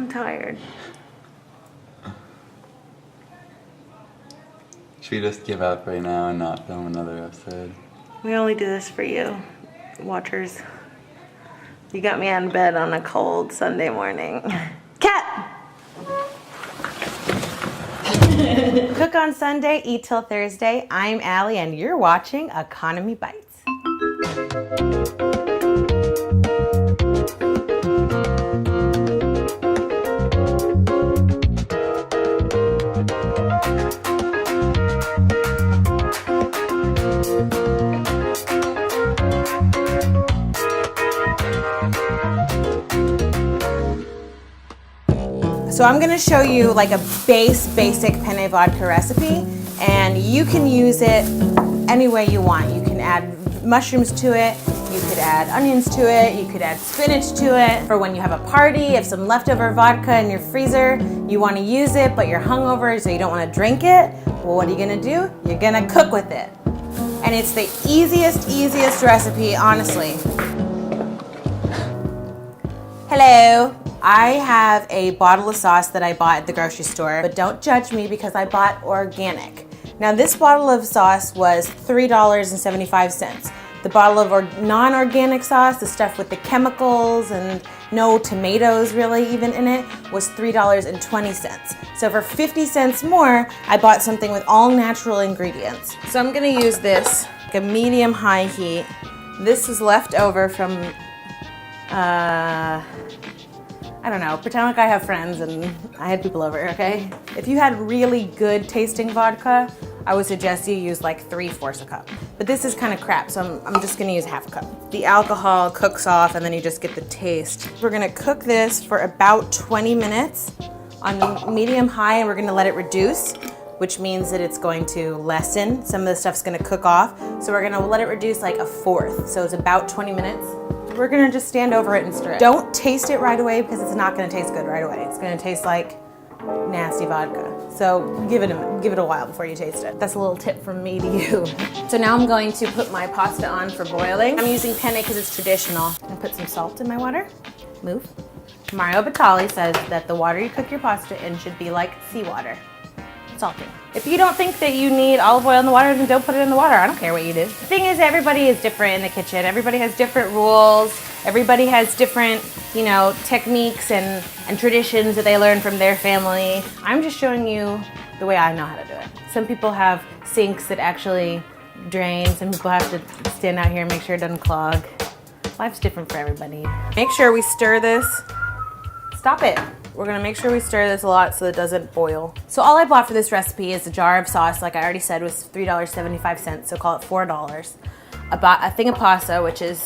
I'm tired. Should we just give up right now and not film another episode? We only do this for you, watchers. You got me out of bed on a cold Sunday morning. Cat! Cook on Sunday, eat till Thursday. I'm Allie and you're watching Economy Bites. So I'm gonna show you like a basic penne vodka recipe, and you can use it any way you want. You can add mushrooms to it, you could add onions to it, you could add spinach to it. For when you have a party, if some leftover vodka in your freezer, you wanna use it, but you're hungover so you don't wanna drink it, well, what are you gonna do? You're gonna cook with it. And it's the easiest recipe, honestly. Hello. I have a bottle of sauce that I bought at the grocery store, but don't judge me because I bought organic. Now this bottle of sauce was $3.75. The bottle of non-organic sauce, the stuff with the chemicals and no tomatoes really even in it, was $3.20. So for 50 cents more, I bought something with all natural ingredients. So I'm gonna use this, like a medium-high heat. This is left over from, I don't know, pretend like I have friends and I had people over, okay? If you had really good tasting vodka, I would suggest you use like 3/4 a cup. But this is kind of crap, so I'm just gonna use half a cup. The alcohol cooks off and then you just get the taste. We're gonna cook this for about 20 minutes on medium high, and we're gonna let it reduce, which means that it's going to lessen. Some of the stuff's gonna cook off. So we're gonna let it reduce like 1/4. So it's about 20 minutes. We're gonna just stand over it and stir it. Don't taste it right away because it's not gonna taste good right away. It's gonna taste like nasty vodka. So give it a while before you taste it. That's a little tip from me to you. So now I'm going to put my pasta on for boiling. I'm using penne because it's traditional. I'm gonna put some salt in my water. Move. Mario Batali says that the water you cook your pasta in should be like seawater. Salty. If you don't think that you need olive oil in the water, then don't put it in the water. I don't care what you do. The thing is, everybody is different in the kitchen. Everybody has different rules. Everybody has different, you know, techniques and traditions that they learn from their family. I'm just showing you the way I know how to do it. Some people have sinks that actually drain. Some people have to stand out here and make sure it doesn't clog. Life's different for everybody. Make sure we stir this. Stop it. We're gonna make sure we stir this a lot so it doesn't boil. So all I bought for this recipe is a jar of sauce, like I already said, was $3.75, so call it $4. A thing of pasta, which is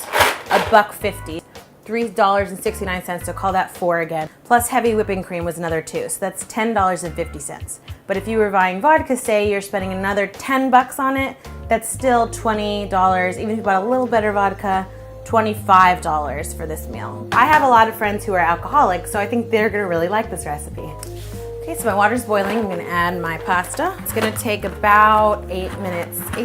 $1.50, $3.69, so call that $4 again. Plus heavy whipping cream was another $2, so that's $10.50. But if you were buying vodka, say you're spending another $10 on it, that's still $20. Even if you bought a little better vodka, $25 for this meal. I have a lot of friends who are alcoholics, so I think they're gonna really like this recipe. Okay, so my water's boiling. I'm gonna add my pasta. It's gonna take about 8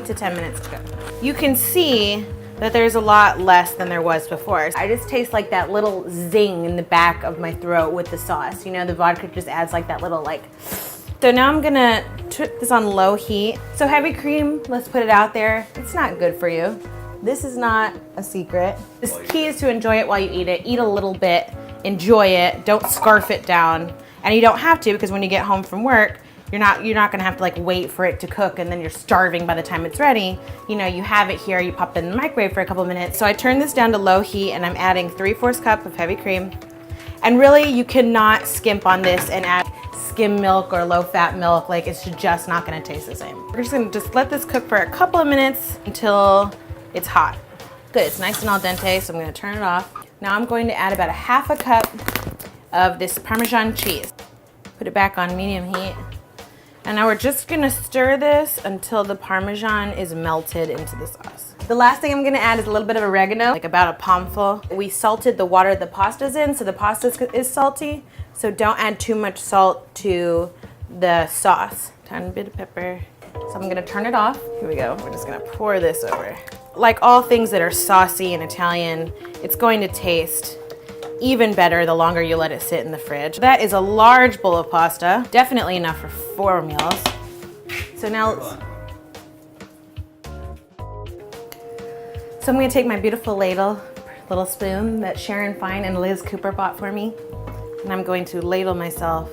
to 10 minutes to cook. You can see that there's a lot less than there was before. I just taste like that little zing in the back of my throat with the sauce. You know, the vodka just adds like that little like. So now I'm gonna put this on low heat. So heavy cream, let's put it out there. It's not good for you. This is not a secret. The key is to enjoy it while you eat it. Eat a little bit, enjoy it, don't scarf it down. And you don't have to, because when you get home from work, you're not gonna have to like wait for it to cook and then you're starving by the time it's ready. You know, you have it here, you pop it in the microwave for a couple minutes. So I turned this down to low heat and I'm adding 3/4 cup of heavy cream. And really, you cannot skimp on this and add skim milk or low fat milk. Like, it's just not gonna taste the same. We're just gonna let this cook for a couple of minutes until it's hot. Good, it's nice and al dente, so I'm gonna turn it off. Now I'm going to add about 1/2 cup of this Parmesan cheese. Put it back on medium heat. And now we're just gonna stir this until the Parmesan is melted into the sauce. The last thing I'm gonna add is a little bit of oregano, like about a palmful. We salted the water the pasta's in, so the pasta is salty. So don't add too much salt to the sauce. Tiny bit of pepper. So I'm gonna turn it off. Here we go, we're just gonna pour this over. Like all things that are saucy and Italian, it's going to taste even better the longer you let it sit in the fridge. That is a large bowl of pasta, definitely enough for 4 meals. So now, I'm gonna take my beautiful ladle, little spoon that Sharon Fine and Liz Cooper bought for me, and I'm going to ladle myself.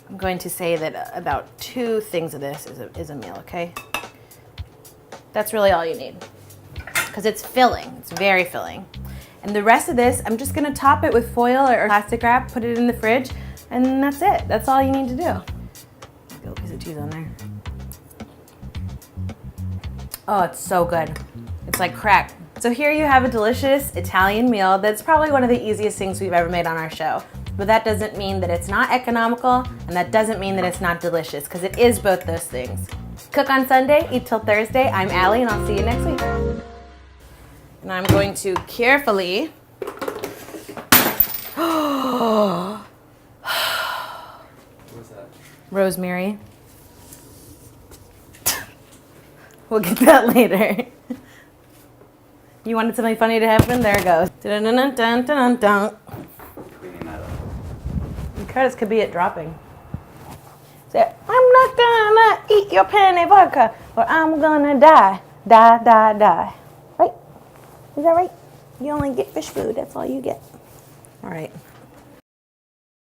I'm going to say that about 2 things of this is a meal, okay? That's really all you need, because it's filling, it's very filling. And the rest of this, I'm just gonna top it with foil or plastic wrap, put it in the fridge, and that's it. That's all you need to do. A little piece of cheese on there. Oh, it's so good. It's like crack. So here you have a delicious Italian meal that's probably one of the easiest things we've ever made on our show. But that doesn't mean that it's not economical, and that doesn't mean that it's not delicious, because it is both those things. Cook on Sunday, eat till Thursday. I'm Allie, and I'll see you next week. And I'm going to carefully... What's that? Rosemary. We'll get that later. You wanted something funny to happen? There it goes. Dun-dun-dun-dun-dun-dun. Cleaning that up. The credits could be it dropping. Say, I'm not gonna eat your penne vodka, or I'm gonna die. Die, die, die. Right? Is that right? You only get fish food. That's all you get. All right.